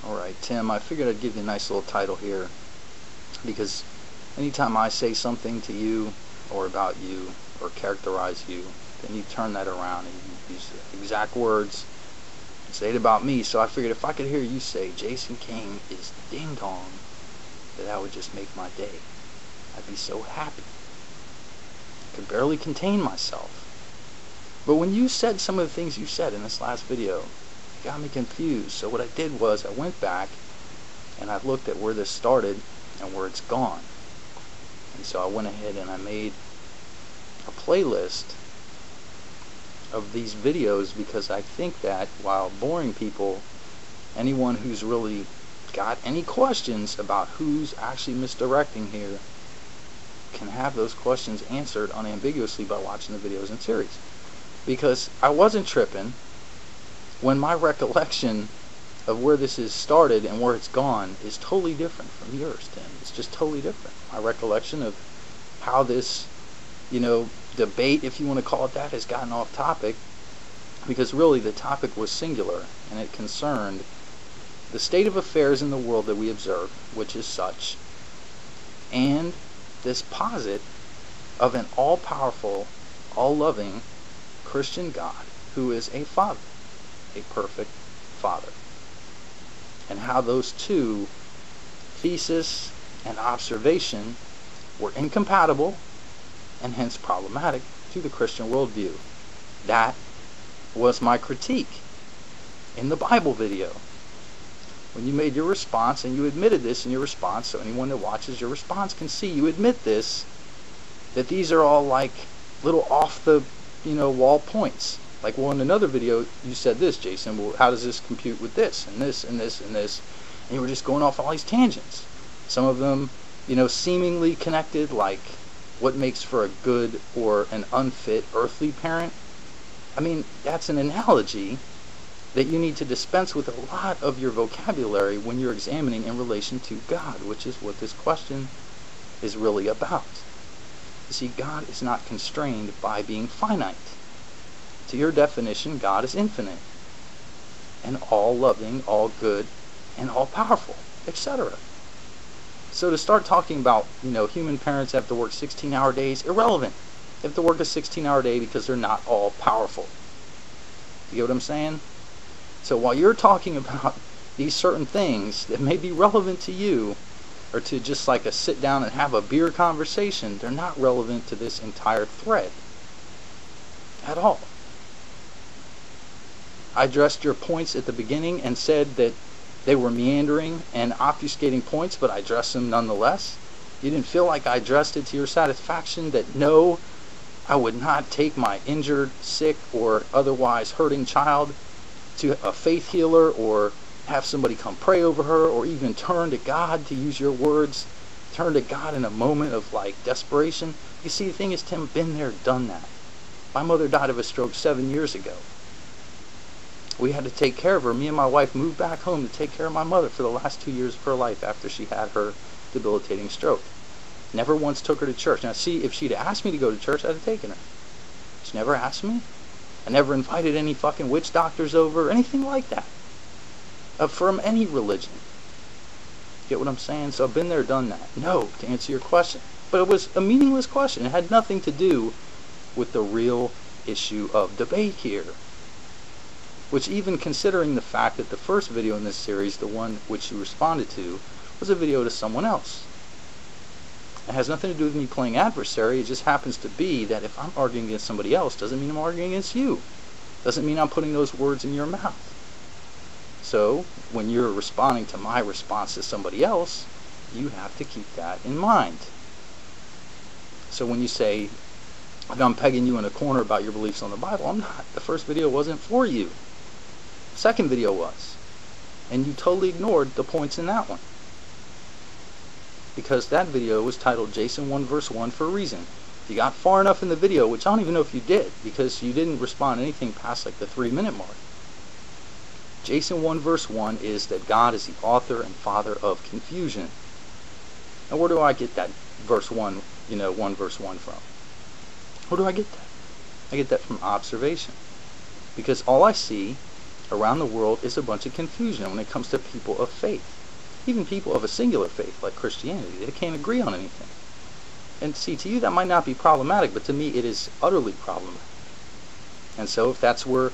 Alright, Tim, I figured I'd give you a nice little title here, because anytime I say something to you or about you or characterize you, then you turn that around and you use the exact words and say it about me. So I figured if I could hear you say Jason King is ding dong, that would just make my day. I'd be so happy. I could barely contain myself. But when you said some of the things you said in this last video, it got me confused. So what I did was I went back and I looked at where this started and where it's gone. And so I went ahead and I made a playlist of these videos, because I think that while boring people, anyone who's really got any questions about who's actually misdirecting here can have those questions answered unambiguously by watching the videos in series. Because I wasn't tripping when my recollection of where this is started and where it's gone is totally different from yours, Tim. It's just totally different. My recollection of how this, debate, if you want to call it that, has gotten off topic, because really the topic was singular and it concerned the state of affairs in the world that we observe, which is such, and this posit of an all-powerful, all-loving Christian God who is a father, a perfect father, and how those two, thesis and observation, were incompatible and hence problematic to the Christian worldview. That was my critique in the Bible video. When you made your response, and you admitted this in your response, so anyone that watches your response can see you admit this, that these are all like little off the wall points. Like, well, in another video you said this, Jason, well, how does this compute with this and this and this and this, and you were just going off all these tangents, some of them seemingly connected, like what makes for a good or an unfit earthly parent. I mean, that's an analogy that you need to dispense with a lot of your vocabulary when you're examining in relation to God, which is what this question is really about. You see, God is not constrained by being finite. To your definition, God is infinite and all-loving, all-good, and all-powerful, etc. So to start talking about, human parents have to work 16-hour days, irrelevant. They have to work a 16-hour day because they're not all-powerful. You get what I'm saying? So while you're talking about these certain things that may be relevant to you, or to just like a sit down and have a beer conversation, they're not relevant to this entire thread at all. I addressed your points at the beginning and said that they were meandering and obfuscating points, but I addressed them nonetheless. You didn't feel like I addressed it to your satisfaction, that no, I would not take my injured, sick, or otherwise hurting child to a faith healer, or have somebody come pray over her, or even turn to God, to use your words, turn to God in a moment of desperation. You see, the thing is, Tim, been there, done that. My mother died of a stroke 7 years ago. We had to take care of her. Me and my wife moved back home to take care of my mother for the last 2 years of her life after she had her debilitating stroke. Never once took her to church. Now, see, if she'd asked me to go to church, I'd have taken her. She never asked me. I never invited any fucking witch doctors over, or anything like that, from any religion. Get what I'm saying? So I've been there, done that. No, to answer your question. But it was a meaningless question. It had nothing to do with the real issue of debate here. Which, even considering the fact that the first video in this series, the one which you responded to, was a video to someone else. It has nothing to do with me playing adversary. It just happens to be that if I'm arguing against somebody else, doesn't mean I'm arguing against you. Doesn't mean I'm putting those words in your mouth. So, when you're responding to my response to somebody else, you have to keep that in mind. So when you say, I'm pegging you in a corner about your beliefs on the Bible, I'm not. The first video wasn't for you. The second video was. And you totally ignored the points in that one. Because that video was titled Jason 1 verse 1 for a reason. If you got far enough in the video, which I don't even know if you did, because you didn't respond to anything past the 3-minute mark. Jason 1 verse 1 is that God is the author and father of confusion. Now where do I get that verse 1, 1 verse 1 from? Where do I get that? I get that from observation. Because all I see around the world is a bunch of confusion when it comes to people of faith. Even people of a singular faith, like Christianity, they can't agree on anything. And see, to you that might not be problematic, but to me it is utterly problematic. And so if that's where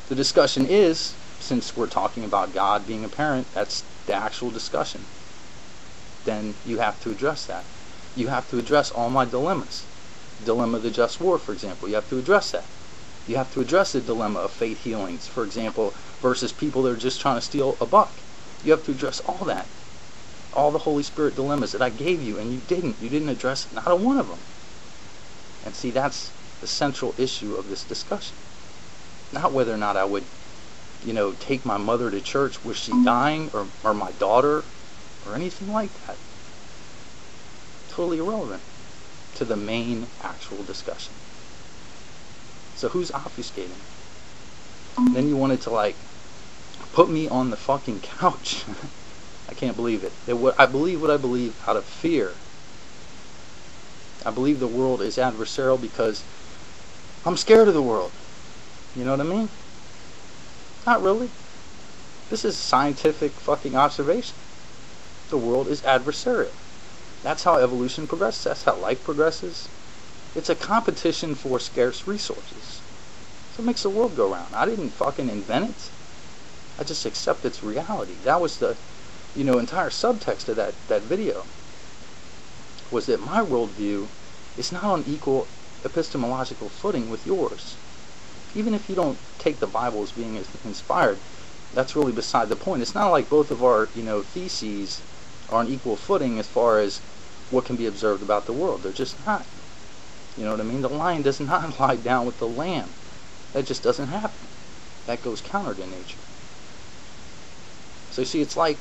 the discussion is, since we're talking about God being a parent, that's the actual discussion, then you have to address that. You have to address all my dilemmas. Dilemma of the just war, for example. You have to address that. You have to address the dilemma of faith healings, for example, versus people that are just trying to steal a buck. You have to address all that. All the Holy Spirit dilemmas that I gave you, and you didn't. You didn't address not a one of them. And see, that's the central issue of this discussion. Not whether or not I would, take my mother to church, was she dying, or my daughter, or anything like that. Totally irrelevant to the main actual discussion. So who's obfuscating? Then you wanted to put me on the fucking couch. I can't believe it. I believe what I believe out of fear. I believe the world is adversarial because I'm scared of the world. You know what I mean? Not really. This is scientific fucking observation. The world is adversarial. That's how evolution progresses. That's how life progresses. It's a competition for scarce resources. So it makes the world go round. I didn't fucking invent it. I just accept its reality. That was the, entire subtext of that video. Was that my worldview is not on equal epistemological footing with yours. Even if you don't take the Bible as being inspired, that's really beside the point. It's not like both of our, theses are on equal footing as far as what can be observed about the world. They're just not. You know what I mean? The lion does not lie down with the lamb. That just doesn't happen. That goes counter to nature. So you see, it's like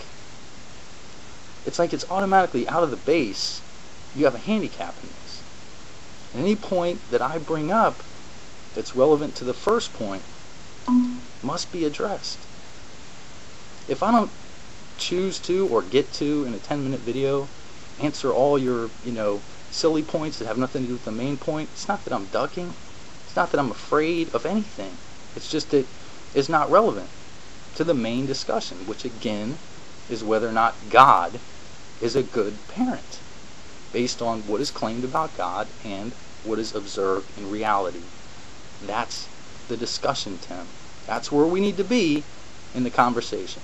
it's automatically out of the base. You have a handicap in this. At any point that I bring up that's relevant to the first point must be addressed. If I don't choose to or get to in a 10-minute video answer all your silly points that have nothing to do with the main point, it's not that I'm ducking, it's not that I'm afraid of anything, it's just that it's not relevant to the main discussion, which again is whether or not God is a good parent based on what is claimed about God and what is observed in reality. That's the discussion, Tim. That's where we need to be in the conversation.